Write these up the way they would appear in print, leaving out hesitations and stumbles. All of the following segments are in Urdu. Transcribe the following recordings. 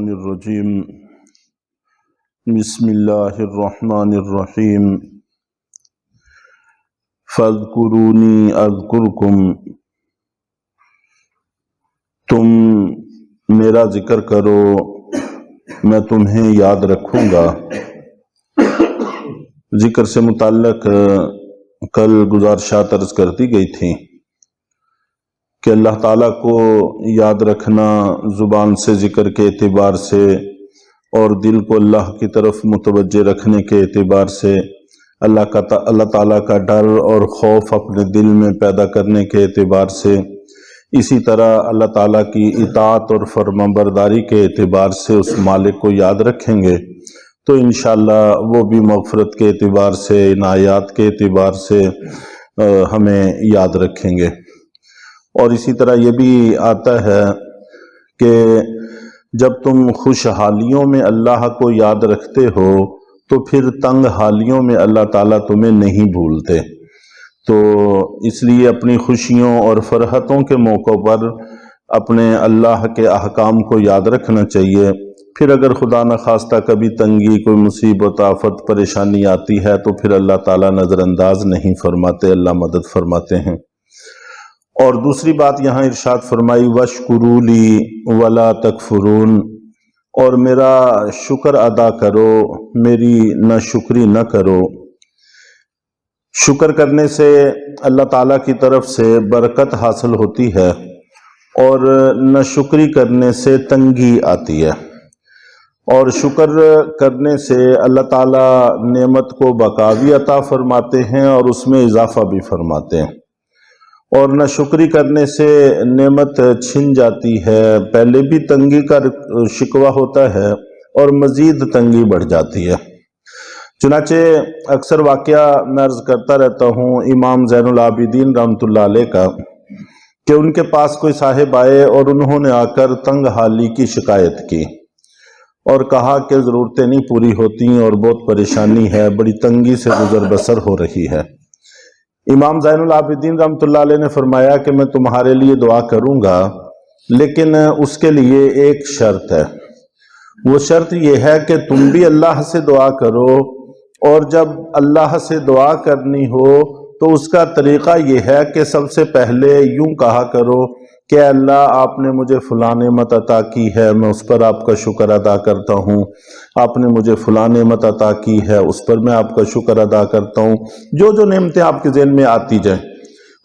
الشیطان الرجیم بسم اللہ الرحمن الرحیم فاذکرونی اذکرکم تم میرا ذکر کرو میں تمہیں یاد رکھوں گا۔ ذکر سے متعلق کل گزارشات عرض کرتی گئی تھی کہ اللہ تعالیٰ کو یاد رکھنا زبان سے ذکر کے اعتبار سے اور دل کو اللہ کی طرف متوجہ رکھنے کے اعتبار سے اللہ تعالیٰ کا ڈر اور خوف اپنے دل میں پیدا کرنے کے اعتبار سے، اسی طرح اللہ تعالیٰ کی اطاعت اور فرما برداری کے اعتبار سے اس مالک کو یاد رکھیں گے تو انشاءاللہ وہ بھی مغفرت کے اعتبار سے، عنایات کے اعتبار سے ہمیں یاد رکھیں گے۔ اور اسی طرح یہ بھی آتا ہے کہ جب تم خوشحالیوں میں اللہ کو یاد رکھتے ہو تو پھر تنگ حالیوں میں اللہ تعالیٰ تمہیں نہیں بھولتے، تو اس لیے اپنی خوشیوں اور فرحتوں کے موقع پر اپنے اللہ کے احکام کو یاد رکھنا چاہیے۔ پھر اگر خدا نخواستہ کبھی تنگی، کوئی مصیبت، آفت، پریشانی آتی ہے تو پھر اللہ تعالیٰ نظر انداز نہیں فرماتے، اللہ مدد فرماتے ہیں۔ اور دوسری بات یہاں ارشاد فرمائی وَاشْكُرُوا لِي وَلَا تَكْفُرُونَ، اور میرا شکر ادا کرو، میری ناشکری نہ کرو۔ شکر کرنے سے اللہ تعالیٰ کی طرف سے برکت حاصل ہوتی ہے اور ناشکری کرنے سے تنگی آتی ہے، اور شکر کرنے سے اللہ تعالیٰ نعمت کو بقا بھی عطا فرماتے ہیں اور اس میں اضافہ بھی فرماتے ہیں، اور ناشکری کرنے سے نعمت چھن جاتی ہے، پہلے بھی تنگی کا شکوہ ہوتا ہے اور مزید تنگی بڑھ جاتی ہے۔ چنانچہ اکثر واقعہ میں عرض کرتا رہتا ہوں امام زین العابدین رحمۃ اللہ علیہ کا، کہ ان کے پاس کوئی صاحب آئے اور انہوں نے آ کر تنگ حالی کی شکایت کی اور کہا کہ ضرورتیں نہیں پوری ہوتی اور بہت پریشانی ہے، بڑی تنگی سے گزر بسر ہو رہی ہے۔ امام زین العابدین رحمۃ اللہ علیہ نے فرمایا کہ میں تمہارے لیے دعا کروں گا، لیکن اس کے لیے ایک شرط ہے۔ وہ شرط یہ ہے کہ تم بھی اللہ سے دعا کرو، اور جب اللہ سے دعا کرنی ہو تو اس کا طریقہ یہ ہے کہ سب سے پہلے یوں کہا کرو کہ اللہ آپ نے مجھے فلاں نعمت عطا کی ہے، میں اس پر آپ کا شکر ادا کرتا ہوں، آپ نے مجھے فلاں نعمت عطا کی ہے، اس پر میں آپ کا شکر ادا کرتا ہوں۔ جو جو نعمتیں آپ کے ذہن میں آتی جائیں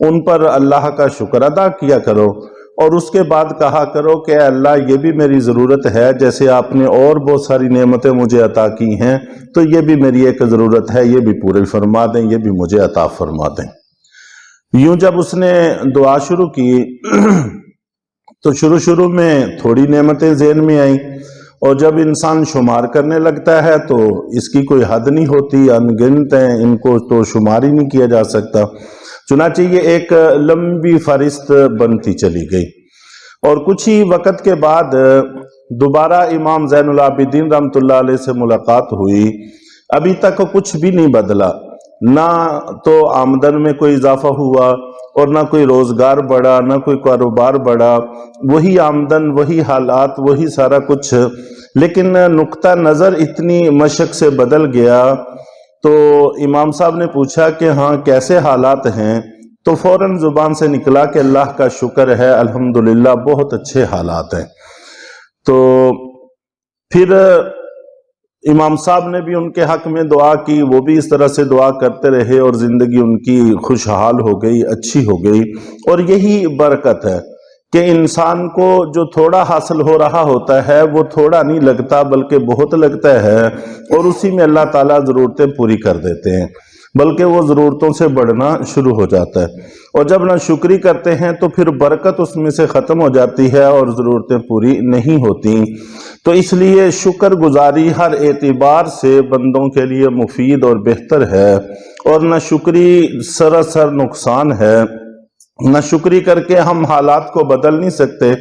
ان پر اللہ کا شکر ادا کیا کرو، اور اس کے بعد کہا کرو کہ اے اللہ یہ بھی میری ضرورت ہے، جیسے آپ نے اور بہت ساری نعمتیں مجھے عطا کی ہیں تو یہ بھی میری ایک ضرورت ہے، یہ بھی پورے فرما دیں، یہ بھی مجھے عطا فرما دیں۔ یوں جب اس نے دعا شروع کی تو شروع میں تھوڑی نعمتیں ذہن میں آئیں، اور جب انسان شمار کرنے لگتا ہے تو اس کی کوئی حد نہیں ہوتی، انگنت ہیں، ان کو تو شمار ہی نہیں کیا جا سکتا۔ چنانچہ یہ ایک لمبی فہرست بنتی چلی گئی، اور کچھ ہی وقت کے بعد دوبارہ امام زین العابدین رحمۃ اللہ علیہ سے ملاقات ہوئی۔ ابھی تک کچھ بھی نہیں بدلا، نہ تو آمدن میں کوئی اضافہ ہوا اور نہ کوئی روزگار بڑھا، نہ کوئی کاروبار بڑھا، وہی آمدن، وہی حالات، وہی سارا کچھ، لیکن نقطہ نظر اتنی مشق سے بدل گیا۔ تو امام صاحب نے پوچھا کہ ہاں کیسے حالات ہیں؟ تو فوراً زبان سے نکلا کہ اللہ کا شکر ہے، الحمدللہ بہت اچھے حالات ہیں۔ تو پھر امام صاحب نے بھی ان کے حق میں دعا کی، وہ بھی اس طرح سے دعا کرتے رہے اور زندگی ان کی خوشحال ہو گئی، اچھی ہو گئی۔ اور یہی برکت ہے کہ انسان کو جو تھوڑا حاصل ہو رہا ہوتا ہے وہ تھوڑا نہیں لگتا بلکہ بہت لگتا ہے، اور اسی میں اللہ تعالیٰ ضرورتیں پوری کر دیتے ہیں، بلکہ وہ ضرورتوں سے بڑھنا شروع ہو جاتا ہے۔ اور جب ناشکری کرتے ہیں تو پھر برکت اس میں سے ختم ہو جاتی ہے اور ضرورتیں پوری نہیں ہوتی۔ تو اس لیے شکر گزاری ہر اعتبار سے بندوں کے لیے مفید اور بہتر ہے، اور ناشکری سراسر نقصان ہے۔ ناشکری کر کے ہم حالات کو بدل نہیں سکتے،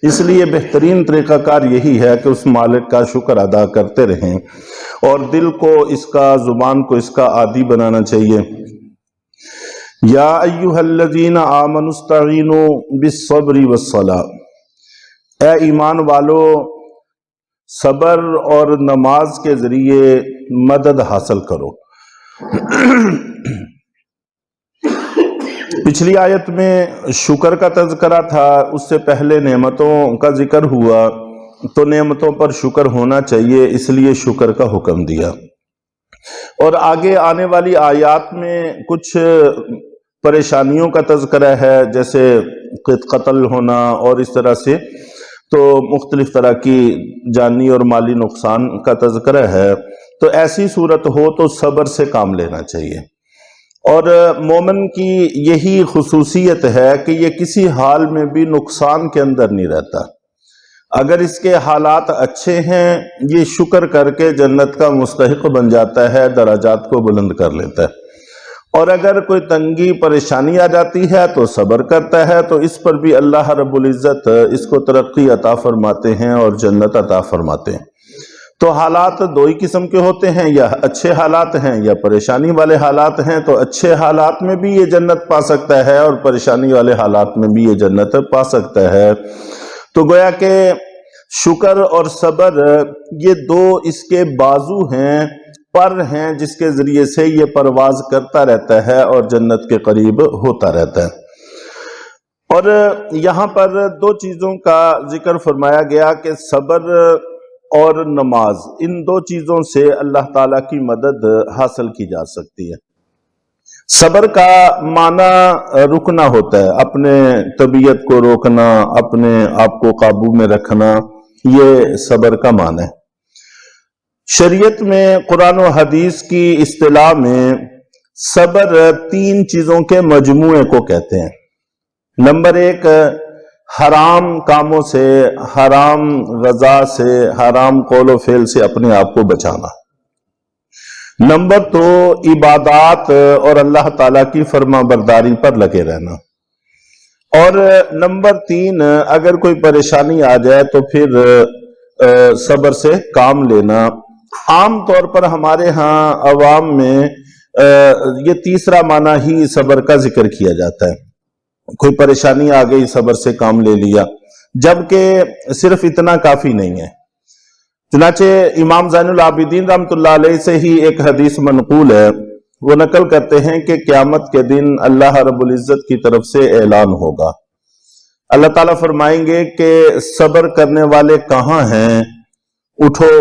اس لیے بہترین طریقہ کار یہی ہے کہ اس مالک کا شکر ادا کرتے رہیں، اور دل کو اس کا، زبان کو اس کا عادی بنانا چاہیے۔ یا ایھا الذین آمنوا استعینوا بالصبر والصلاۃ، اے ایمان والو صبر اور نماز کے ذریعے مدد حاصل کرو۔ پچھلی آیت میں شکر کا تذکرہ تھا، اس سے پہلے نعمتوں کا ذکر ہوا، تو نعمتوں پر شکر ہونا چاہیے، اس لیے شکر کا حکم دیا۔ اور آگے آنے والی آیات میں کچھ پریشانیوں کا تذکرہ ہے، جیسے قتل ہونا اور اس طرح سے، تو مختلف طرح کی جانی اور مالی نقصان کا تذکرہ ہے۔ تو ایسی صورت ہو تو صبر سے کام لینا چاہیے، اور مومن کی یہی خصوصیت ہے کہ یہ کسی حال میں بھی نقصان کے اندر نہیں رہتا۔ اگر اس کے حالات اچھے ہیں، یہ شکر کر کے جنت کا مستحق بن جاتا ہے، درجات کو بلند کر لیتا ہے، اور اگر کوئی تنگی پریشانی آ جاتی ہے تو صبر کرتا ہے، تو اس پر بھی اللہ رب العزت اس کو ترقی عطا فرماتے ہیں اور جنت عطا فرماتے ہیں۔ تو حالات دو ہی قسم کے ہوتے ہیں، یا اچھے حالات ہیں یا پریشانی والے حالات ہیں۔ تو اچھے حالات میں بھی یہ جنت پا سکتا ہے اور پریشانی والے حالات میں بھی یہ جنت پا سکتا ہے۔ تو گویا کہ شکر اور صبر یہ دو اس کے بازو ہیں، پر ہیں، جس کے ذریعے سے یہ پرواز کرتا رہتا ہے اور جنت کے قریب ہوتا رہتا ہے۔ اور یہاں پر دو چیزوں کا ذکر فرمایا گیا کہ صبر اور نماز، ان دو چیزوں سے اللہ تعالیٰ کی مدد حاصل کی جا سکتی ہے۔ صبر کا معنی رکنا ہوتا ہے، اپنے طبیعت کو روکنا، اپنے آپ کو قابو میں رکھنا، یہ صبر کا معنی ہے۔ شریعت میں قرآن و حدیث کی اصطلاح میں صبر تین چیزوں کے مجموعے کو کہتے ہیں۔ نمبر ایک، حرام کاموں سے، حرام غذا سے، حرام قول و فعل سے اپنے آپ کو بچانا۔ نمبر دو، عبادات اور اللہ تعالیٰ کی فرما برداری پر لگے رہنا۔ اور نمبر تین، اگر کوئی پریشانی آ جائے تو پھر صبر سے کام لینا۔ عام طور پر ہمارے ہاں عوام میں یہ تیسرا معنی ہی صبر کا ذکر کیا جاتا ہے۔ کوئی پریشانی آ گئی، صبر سے کام لے لیا، جبکہ صرف اتنا کافی نہیں ہے۔ چنانچہ امام زین العابدین رحمۃ اللہ علیہ سے ہی ایک حدیث منقول ہے، وہ نقل کرتے ہیں کہ قیامت کے دن اللہ رب العزت کی طرف سے اعلان ہوگا، اللہ تعالیٰ فرمائیں گے کہ صبر کرنے والے کہاں ہیں، اٹھو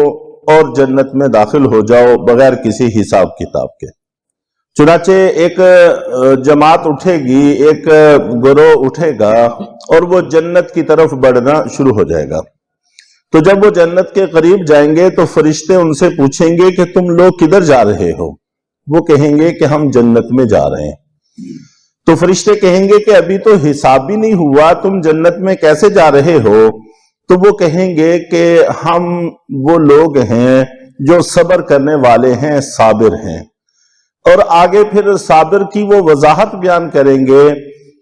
اور جنت میں داخل ہو جاؤ بغیر کسی حساب کتاب کے۔ چنانچہ ایک جماعت اٹھے گی، ایک گروہ اٹھے گا، اور وہ جنت کی طرف بڑھنا شروع ہو جائے گا۔ تو جب وہ جنت کے قریب جائیں گے تو فرشتے ان سے پوچھیں گے کہ تم لوگ کدھر جا رہے ہو؟ وہ کہیں گے کہ ہم جنت میں جا رہے ہیں۔ تو فرشتے کہیں گے کہ ابھی تو حساب بھی نہیں ہوا، تم جنت میں کیسے جا رہے ہو؟ تو وہ کہیں گے کہ ہم وہ لوگ ہیں جو صبر کرنے والے ہیں، صابر ہیں۔ اور آگے پھر صابر کی وہ وضاحت بیان کریں گے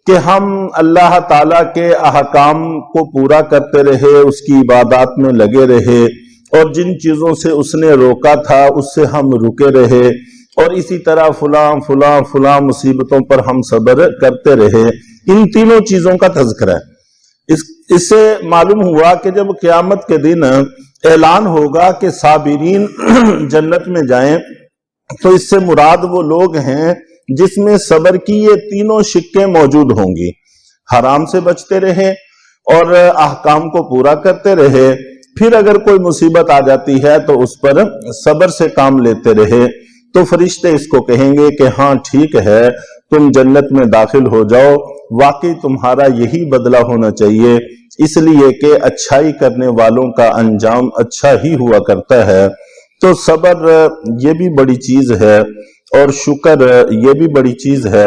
کہ ہم اللہ تعالیٰ کے احکام کو پورا کرتے رہے، اس کی عبادات میں لگے رہے، اور جن چیزوں سے اس نے روکا تھا اس سے ہم رکے رہے، اور اسی طرح فلاں فلاں فلاں مصیبتوں پر ہم صبر کرتے رہے۔ ان تینوں چیزوں کا تذکرہ ہے۔ اس سے معلوم ہوا کہ جب قیامت کے دن اعلان ہوگا کہ صابرین جنت میں جائیں، تو اس سے مراد وہ لوگ ہیں جس میں صبر کی یہ تینوں شقیں موجود ہوں گی، حرام سے بچتے رہے اور احکام کو پورا کرتے رہے، پھر اگر کوئی مصیبت آ جاتی ہے تو اس پر صبر سے کام لیتے رہے۔ تو فرشتے اس کو کہیں گے کہ ہاں ٹھیک ہے، تم جنت میں داخل ہو جاؤ، واقعی تمہارا یہی بدلہ ہونا چاہیے، اس لیے کہ اچھائی کرنے والوں کا انجام اچھا ہی ہوا کرتا ہے۔ تو صبر یہ بھی بڑی چیز ہے، اور شکر یہ بھی بڑی چیز ہے۔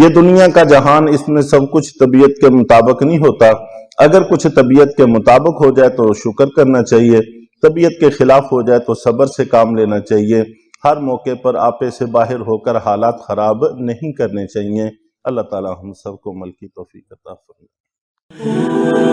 یہ دنیا کا جہان، اس میں سب کچھ طبیعت کے مطابق نہیں ہوتا۔ اگر کچھ طبیعت کے مطابق ہو جائے تو شکر کرنا چاہیے، طبیعت کے خلاف ہو جائے تو صبر سے کام لینا چاہیے۔ ہر موقع پر آپے سے باہر ہو کر حالات خراب نہیں کرنے چاہیے۔ اللہ تعالی ہم سب کو عمل کی توفیق عطا فرمائے۔